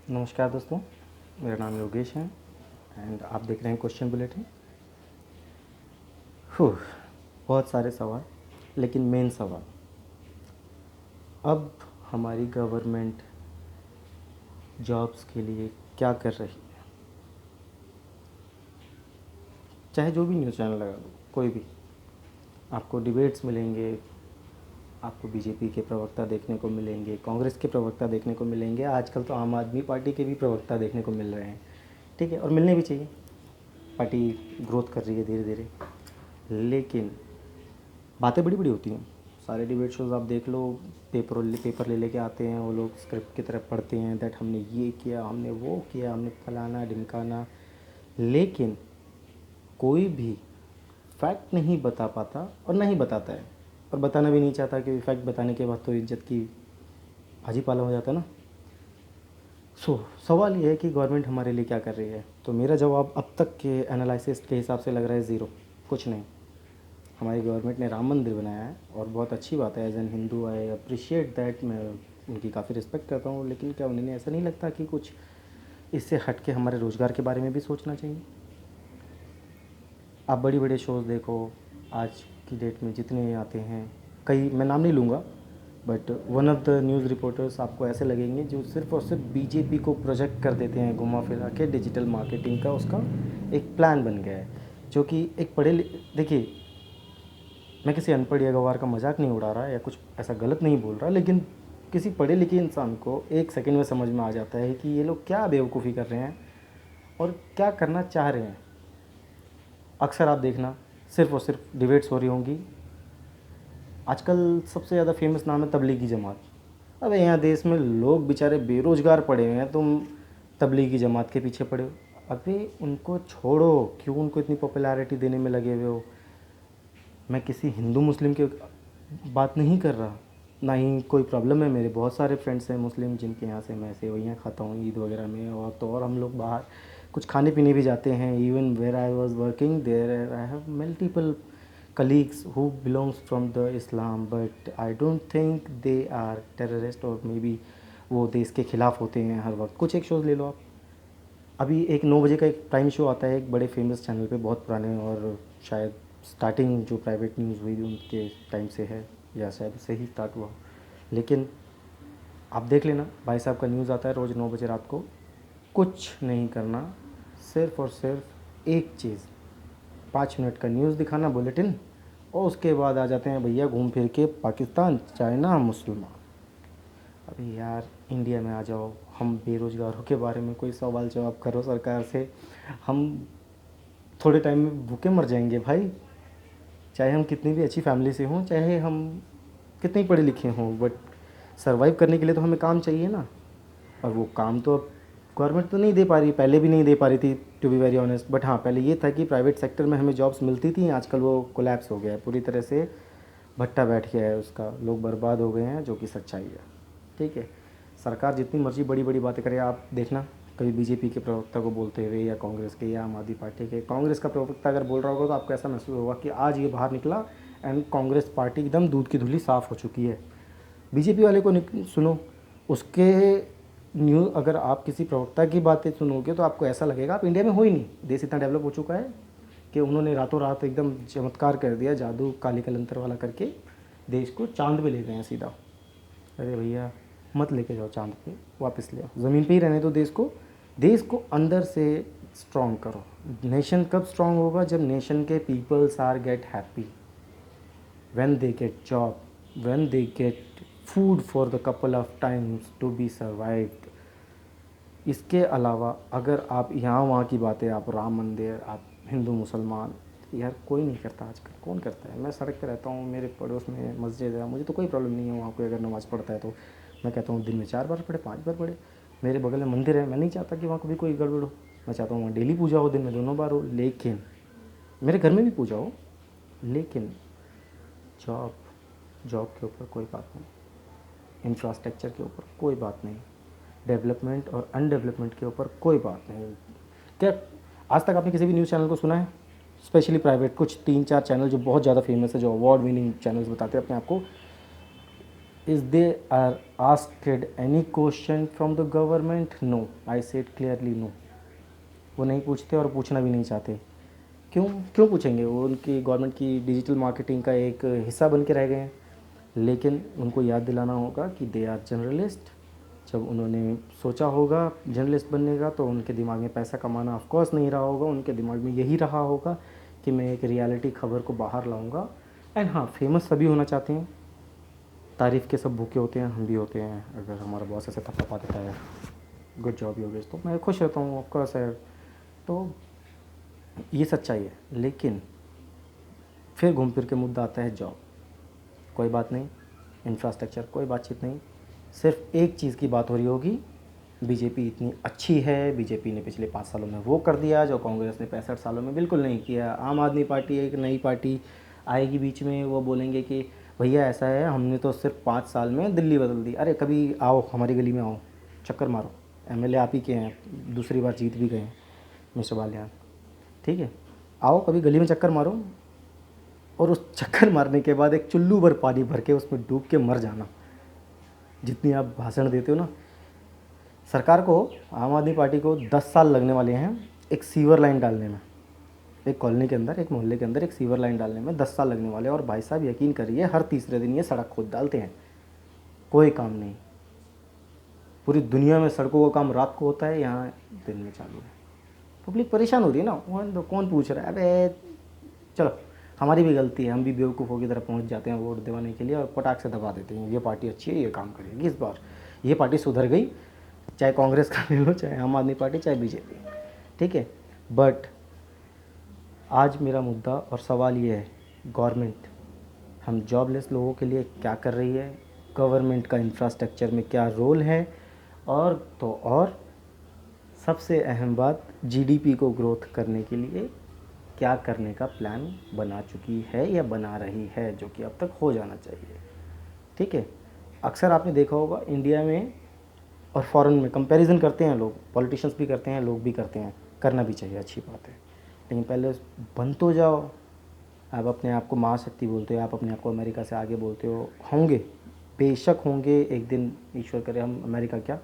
नमस्कार दोस्तों, मेरा नाम योगेश है एंड आप देख रहे हैं क्वेश्चन बुलेटिन। बहुत सारे सवाल, लेकिन मेन सवाल, अब हमारी गवर्नमेंट जॉब्स के लिए क्या कर रही है। चाहे जो भी न्यूज़ चैनल लगा दो, कोई भी, आपको डिबेट्स मिलेंगे, आपको बीजेपी के प्रवक्ता देखने को मिलेंगे, कांग्रेस के प्रवक्ता देखने को मिलेंगे, आजकल तो आम आदमी पार्टी के भी प्रवक्ता देखने को मिल रहे हैं। ठीक है, और मिलने भी चाहिए, पार्टी ग्रोथ कर रही है धीरे धीरे। लेकिन बातें बड़ी बड़ी होती हैं। सारे डिबेट शोज़ आप देख लो, पेपर ले लेके आते हैं वो लोग, स्क्रिप्ट की तरफ पढ़ते हैं, दैट हमने ये किया, हमने वो किया, हमने फलाना ढिमकाना, लेकिन कोई भी फैक्ट नहीं बता पाता और नहीं बताता है, और बताना भी नहीं चाहता, क्योंकि फैक्ट बताने के बाद तो इज्जत की भाजी पाला हो जाता ना। सवाल ये है कि गवर्नमेंट हमारे लिए क्या कर रही है। तो मेरा जवाब अब तक के एनालिसिस के हिसाब से लग रहा है ज़ीरो, कुछ नहीं। हमारी गवर्नमेंट ने राम मंदिर बनाया है और बहुत अच्छी बात है, as an Hindu I appreciate that, मैं उनकी काफ़ी रिस्पेक्ट करता हूँ। लेकिन क्या उन्हें ऐसा नहीं लगता कि कुछ इससे हट के हमारे रोज़गार के बारे में भी सोचना चाहिए। आप बड़ी बड़े शोज़ देखो, आज की डेट में जितने आते हैं, कई मैं नाम नहीं लूँगा, but one of the news reporters आपको ऐसे लगेंगे जो सिर्फ़ और सिर्फ बीजेपी को प्रोजेक्ट कर देते हैं, घुमा फिरा के डिजिटल मार्केटिंग का उसका एक प्लान बन गया है। जो कि एक देखिए, मैं किसी अनपढ़ या गंवार का मजाक नहीं उड़ा रहा या कुछ ऐसा गलत नहीं बोल रहा, लेकिन किसी पढ़े लिखे इंसान को एक सेकंड में समझ में आ जाता है कि ये लोग क्या बेवकूफ़ी कर रहे हैं और क्या करना चाह रहे हैं। अक्सर आप देखना, सिर्फ़ और सिर्फ डिबेट्स हो रही होंगी। आजकल सबसे ज़्यादा फेमस नाम है तबलीगी जमात। अबे यहाँ देश में लोग बेचारे बेरोज़गार पड़े हुए हैं, तुम तबलीगी जमात के पीछे पड़े हो। अबे उनको छोड़ो, क्यों उनको इतनी पॉपुलैरिटी देने में लगे हुए हो। मैं किसी हिंदू मुस्लिम की बात नहीं कर रहा, ना ही कोई प्रॉब्लम है। मेरे बहुत सारे फ्रेंड्स हैं मुस्लिम जिनके यहाँ से मैं सेवइयाँ खाता हूँ ईद वगैरह में, और तो और हम लोग बाहर कुछ खाने पीने भी जाते हैं। Even where I was working there I have multiple colleagues who belongs from the Islam, but I don't think they are terrorist, और मे बी वो देश के ख़िलाफ़ होते हैं हर वक्त। कुछ एक शोज़ ले लो आप, अभी एक 9 बजे का एक प्राइम शो आता है एक बड़े फेमस चैनल पे, बहुत पुराने, और शायद स्टार्टिंग जो प्राइवेट न्यूज़ हुई उनके टाइम से है, या शायद उससे ही स्टार्ट हुआ। लेकिन आप देख लेना, भाई साहब का न्यूज़ आता है रोज़ 9 बजे रात को। कुछ नहीं करना, सिर्फ़ और सिर्फ एक चीज़, 5 मिनट का न्यूज़ दिखाना, बुलेटिन, और उसके बाद आ जाते हैं भैया घूम फिर के पाकिस्तान, चाइना, मुसलमान। अभी यार इंडिया में आ जाओ, हम बेरोज़गारों के बारे में कोई सवाल जवाब करो सरकार से, हम थोड़े टाइम में भूखे मर जाएंगे भाई। चाहे हम कितनी भी अच्छी फैमिली से हों, चाहे हम कितने ही पढ़े लिखे हों, बट सर्वाइव करने के लिए तो हमें काम चाहिए ना। और वो काम तो अब गवर्नमेंट तो नहीं दे पा रही, पहले भी नहीं दे पा रही थी, to be very honest. But हाँ, पहले ये था कि प्राइवेट सेक्टर में हमें जॉब्स मिलती थी, आजकल वो कोलैप्स हो गया है पूरी तरह से, भट्टा बैठ गया है उसका, लोग बर्बाद हो गए हैं, जो कि सच्चाई है। ठीक है, सरकार जितनी मर्जी बड़ी बड़ी बातें करे, आप देखना कभी बीजेपी के प्रवक्ता को बोलते हुए, या कांग्रेस के, या आम आदमी पार्टी के। कांग्रेस का प्रवक्ता अगर बोल रहा होगा तो आपको ऐसा महसूस होगा कि आज ये बाहर निकला एंड कांग्रेस पार्टी एकदम दूध की धुली साफ़ हो चुकी है। बीजेपी वाले को सुनो, उसके न्यूज़, अगर आप किसी प्रवक्ता की बातें सुनोगे तो आपको ऐसा लगेगा आप इंडिया में हो ही नहीं। देश इतना डेवलप हो चुका है कि उन्होंने रातों रात एकदम चमत्कार कर दिया, जादू काली कलंतर वाला करके देश को चांद पे ले गए हैं सीधा। अरे भैया मत लेके जाओ चांद पे, वापस ले आओ, ज़मीन पे ही रहने दो देश को अंदर से स्ट्रॉन्ग करो। नेशन कब स्ट्रॉन्ग होगा? जब नेशन के peoples are get happy, when they get job, when they get food for the couple of times to be survived। इसके अलावा अगर आप यहाँ वहाँ की बातें, आप राम मंदिर, आप हिंदू मुसलमान, यार कोई नहीं करता आजकल, कौन करता है। मैं सड़क पे रहता हूँ, मेरे पड़ोस में मस्जिद है, मुझे तो कोई प्रॉब्लम नहीं है वहाँ कोई अगर नमाज़ पढ़ता है तो मैं कहता हूँ दिन में 4 बार पढ़े, 5 बार पढ़े। मेरे बगल में मंदिर है, मैं नहीं चाहता कि वहाँ कभी कोई गड़बड़ हो, मैं चाहता हूँ वहाँ डेली पूजा हो, दिन में दोनों बार हो। लेकिन मेरे घर में भी पूजा हो, लेकिन जॉब के ऊपर कोई बात नहीं, इंफ्रास्ट्रक्चर के ऊपर कोई बात नहीं, डेवलपमेंट और अनडेवलपमेंट के ऊपर कोई बात नहीं। क्या आज तक आपने किसी भी न्यूज़ चैनल को सुना है, स्पेशली प्राइवेट, कुछ 3-4 चैनल जो बहुत ज़्यादा फेमस है, जो अवार्ड विनिंग चैनल्स बताते हैं अपने आप को, Is they are asked any question from the government? No, I said clearly no. वो नहीं पूछते और पूछना भी नहीं चाहते। क्यों क्यों पूछेंगे? वो उनकी गवर्नमेंट की डिजिटल मार्केटिंग का एक हिस्सा बन के रह गए हैं। लेकिन उनको याद दिलाना होगा कि दे आर जर्नलिस्ट। जब उन्होंने सोचा होगा जर्नलिस्ट बनने का तो उनके दिमाग में पैसा कमाना ऑफ कोर्स नहीं रहा होगा, उनके दिमाग में यही रहा होगा कि मैं एक रियलिटी खबर को बाहर लाऊंगा। एंड हाँ, फेमस सभी होना चाहते हैं, तारीफ़ के सब भूखे होते हैं, हम भी होते हैं। अगर हमारा बॉस ऐसे थप्पा देता है गुड जॉब योगेश, तो मैं खुश रहता हूँ ऑफ कोर्स है। तो ये सच्चाई है। लेकिन फिर घूम फिर के मुद्दा आता है जॉब। कोई बात नहीं, इंफ्रास्ट्रक्चर कोई बातचीत नहीं, सिर्फ एक चीज़ की बात हो रही होगी, बीजेपी इतनी अच्छी है, बीजेपी ने पिछले 5 सालों में वो कर दिया जो कांग्रेस ने 65 सालों में बिल्कुल नहीं किया। आम आदमी पार्टी एक नई पार्टी आएगी बीच में, वो बोलेंगे कि भैया ऐसा है, हमने तो सिर्फ 5 साल में दिल्ली बदल दी। अरे कभी आओ हमारी गली में, आओ चक्कर मारो, एमएलए आप ही के हैं, दूसरी बार जीत भी गए हैं मिस्टर बालियान, ठीक है। आओ कभी गली में चक्कर मारो, और उस चक्कर मारने के बाद एक चुल्लू भर पानी भर के उसमें डूब के मर जाना। जितनी आप भाषण देते हो ना, सरकार को, आम आदमी पार्टी को 10 साल लगने वाले हैं एक सीवर लाइन डालने में। एक कॉलोनी के अंदर, एक मोहल्ले के अंदर एक सीवर लाइन डालने में 10 साल लगने वाले हैं। और भाई साहब यकीन करिए, हर तीसरे दिन ये सड़क खुद डालते हैं, कोई काम नहीं। पूरी दुनिया में सड़कों का काम रात को होता है, यहाँ दिन में चालू है। पब्लिक परेशान हो रही है ना, कौन पूछ रहा है? अबे चलो, हमारी भी गलती है, हम भी बेवकूफ़ों की तरफ पहुंच जाते हैं वोट दिवाने के लिए और पटाख से दबा देते हैं ये पार्टी अच्छी है, ये काम करेगी इस बार, ये पार्टी सुधर गई। चाहे कांग्रेस का ले लो, चाहे आम आदमी पार्टी, चाहे बीजेपी, ठीक है। बट आज मेरा मुद्दा और सवाल ये है, गवर्नमेंट हम जॉबलेस लोगों के लिए क्या कर रही है, गवर्नमेंट का इंफ्रास्ट्रक्चर में क्या रोल है, और तो और सबसे अहम बात, जीडीपी को ग्रोथ करने के लिए क्या करने का प्लान बना चुकी है या बना रही है, जो कि अब तक हो जाना चाहिए, ठीक है। अक्सर आपने देखा होगा इंडिया में और फॉरेन में कंपैरिजन करते हैं लोग, पॉलिटिशियंस भी करते हैं, लोग भी करते हैं, करना भी चाहिए, अच्छी बात है। लेकिन पहले बन तो जाओ। आप अपने आप को महाशक्ति बोलते हो, आप अपने आप को अमेरिका से आगे बोलते हो, होंगे बेशक होंगे, एक दिन ईश्वर करे हम अमेरिका क्या,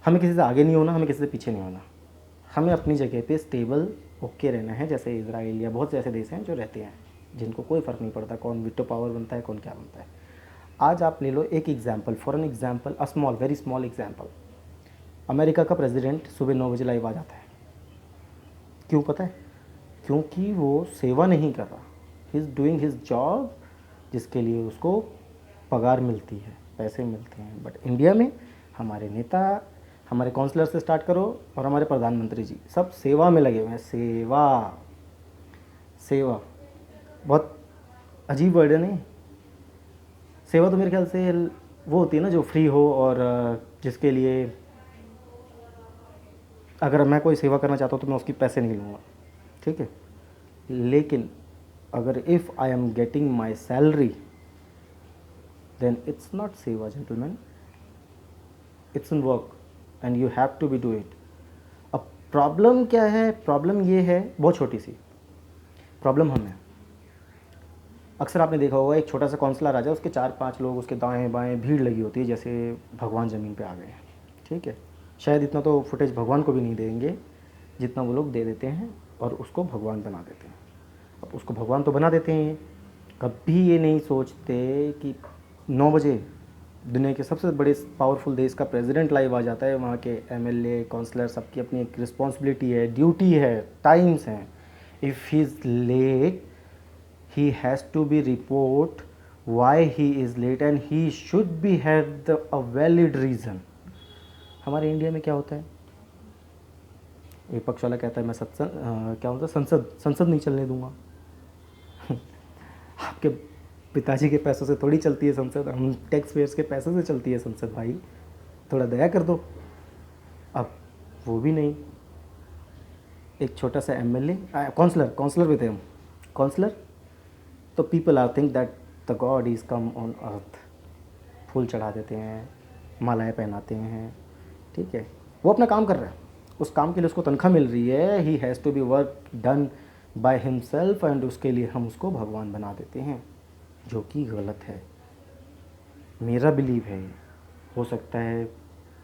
हमें किसी से आगे नहीं होना, हमें किसी से पीछे नहीं होना, हमें अपनी जगह पे स्टेबल ओके रहना है। जैसे इजराइल या बहुत से ऐसे देश हैं जो रहते हैं, जिनको कोई फ़र्क नहीं पड़ता कौन वीटो पावर बनता है, कौन क्या बनता है। आज आप ले लो एक example, for an example, a small, very small example. America का प्रेसिडेंट सुबह 9 बजे लाइव आ जाता है। क्यों पता है? क्योंकि वो सेवा नहीं कर रहा, he is doing his job, जिसके लिए उसको पगार मिलती है, पैसे मिलते हैं। बट इंडिया में हमारे नेता, हमारे काउंसलर से स्टार्ट करो और हमारे प्रधानमंत्री जी सब सेवा में लगे हुए हैं। सेवा, सेवा बहुत अजीब वर्ड है नहीं? सेवा तो मेरे ख्याल से वो होती है ना जो फ्री हो, और जिसके लिए अगर मैं कोई सेवा करना चाहता हूँ तो मैं उसकी पैसे नहीं लूँगा, ठीक है। लेकिन अगर if I am getting my salary, then it's not सेवा gentleman, it's in work and you have to be do it. अब प्रॉब्लम क्या है? प्रॉब्लम ये है, बहुत छोटी सी प्रॉब्लम हम है। अक्सर आपने देखा होगा एक छोटा सा काउंसलर आ जाए, उसके 4-5 लोग उसके दाएं बाएं भीड़ लगी होती है, जैसे भगवान ज़मीन पे आ गए हैं, ठीक है। शायद इतना तो फुटेज भगवान को भी नहीं देंगे जितना वो लोग दे देते हैं, और उसको भगवान बना देते हैं। अब उसको भगवान तो बना देते हैं, ये कभी ये नहीं सोचते कि 9 बजे दुनिया के सबसे बड़े पावरफुल देश का प्रेसिडेंट लाइव आ जाता है, वहाँ के एमएलए, काउंसलर, सबकी अपनी एक रिस्पॉन्सिबिलिटी है, ड्यूटी है, टाइम्स हैं। If he is late, he has to be report why he is late and he should be have a valid reason। हमारे इंडिया में क्या होता है, एक पक्ष वाला कहता है मैं क्या होता है, संसद नहीं चलने दूंगा। आपके पिताजी के पैसों से थोड़ी चलती है संसद, हम टैक्स पेयर्स के पैसों से चलती है संसद, भाई थोड़ा दया कर दो। अब वो भी नहीं, एक छोटा सा एमएलए, काउंसलर भी थे हम, काउंसलर, तो people are think that the god is come on earth, फूल चढ़ा देते हैं, मालाएं पहनाते हैं, ठीक है। वो अपना काम कर रहा है, उस काम के लिए उसको तनख्वाह मिल रही है, he has to be work done by himself, and उसके लिए हम उसको भगवान बना देते हैं, जो कि गलत है। मेरा बिलीव है, हो सकता है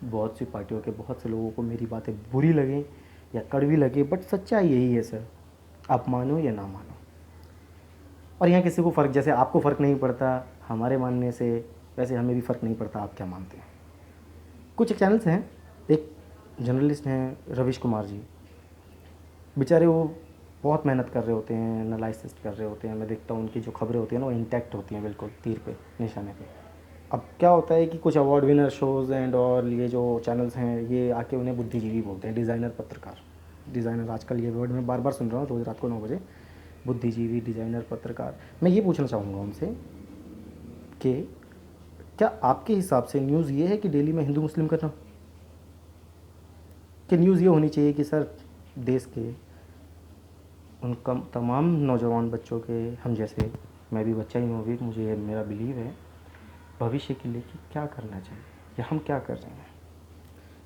बहुत सी पार्टियों के बहुत से लोगों को मेरी बातें बुरी लगें या कड़वी लगे, बट सच्चाई यही है सर, आप मानो या ना मानो। और यहाँ किसी को फ़र्क, जैसे आपको फ़र्क नहीं पड़ता हमारे मानने से, वैसे हमें भी फ़र्क नहीं पड़ता आप क्या मानते हैं। कुछ चैनल्स हैं, एक जर्नलिस्ट हैं रविश कुमार जी, बेचारे वो बहुत मेहनत कर रहे होते हैं, एनालिसिस कर रहे होते हैं, मैं देखता हूँ उनकी जो खबरें होती हैं ना वो इंटैक्ट होती हैं, बिल्कुल तीर पे निशाने पे। अब क्या होता है कि कुछ अवार्ड विनर शोज़ एंड और ये जो चैनल्स हैं ये आके उन्हें बुद्धिजीवी बोलते हैं, डिज़ाइनर पत्रकार। डिज़ाइनर आजकल ये वर्ड मैं बार बार सुन रहा हूँ रोज़ रात को 9 बजे, बुद्धिजीवी, डिज़ाइनर, पत्रकार। मैं ये पूछना चाहूँगा उनसे कि क्या आपके हिसाब से न्यूज़ ये है कि डेली में हिंदू मुस्लिम करना, कि न्यूज़ ये होनी चाहिए कि सर देश के उन कम तमाम नौजवान बच्चों के, हम जैसे, मैं भी बच्चा ही हूँ अभी, मुझे मेरा बिलीव है भविष्य के लिए कि क्या करना चाहिए या हम क्या कर रहे हैं।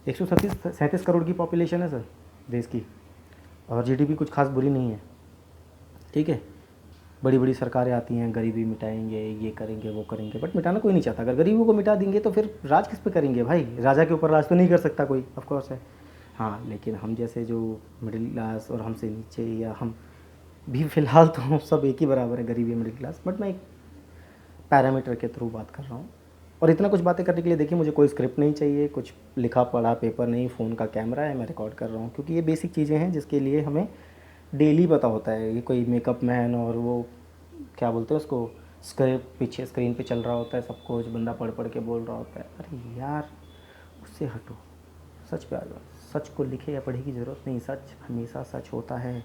137 करोड़ की पॉपुलेशन है सर देश की, और जीडीपी कुछ खास बुरी नहीं है, ठीक है। बड़ी बड़ी सरकारें आती हैं, गरीबी मिटाएंगे, ये करेंगे, वो करेंगे, बट मिटाना कोई नहीं चाहता। अगर गरीबों को मिटा देंगे तो फिर राज किस पे करेंगे भाई, राजा के ऊपर राज तो नहीं कर सकता कोई, ऑफ कोर्स है। हाँ, लेकिन हम जैसे जो मिडिल क्लास और हमसे नीचे, या हम भी फ़िलहाल तो हम सब एक ही बराबर है, गरीबी मिडिल क्लास, बट मैं एक पैरामीटर के थ्रू बात कर रहा हूँ। और इतना कुछ बातें करने के लिए देखिए मुझे कोई स्क्रिप्ट नहीं चाहिए, कुछ लिखा पढ़ा पेपर नहीं, फ़ोन का कैमरा है, मैं रिकॉर्ड कर रहा हूँ, क्योंकि ये बेसिक चीज़ें हैं जिसके लिए हमें डेली पता होता है। ये कोई मेकअप मैन और वो क्या बोलते हैं उसको, स्क्रिप्ट पीछे स्क्रीन पे चल रहा होता है, सब कुछ बंदा पढ़ पढ़ के बोल रहा होता है, अरे यार उससे हटो, सच पे आ जाओ। सच को लिखे या पढ़े की ज़रूरत नहीं, सच हमेशा सच होता है।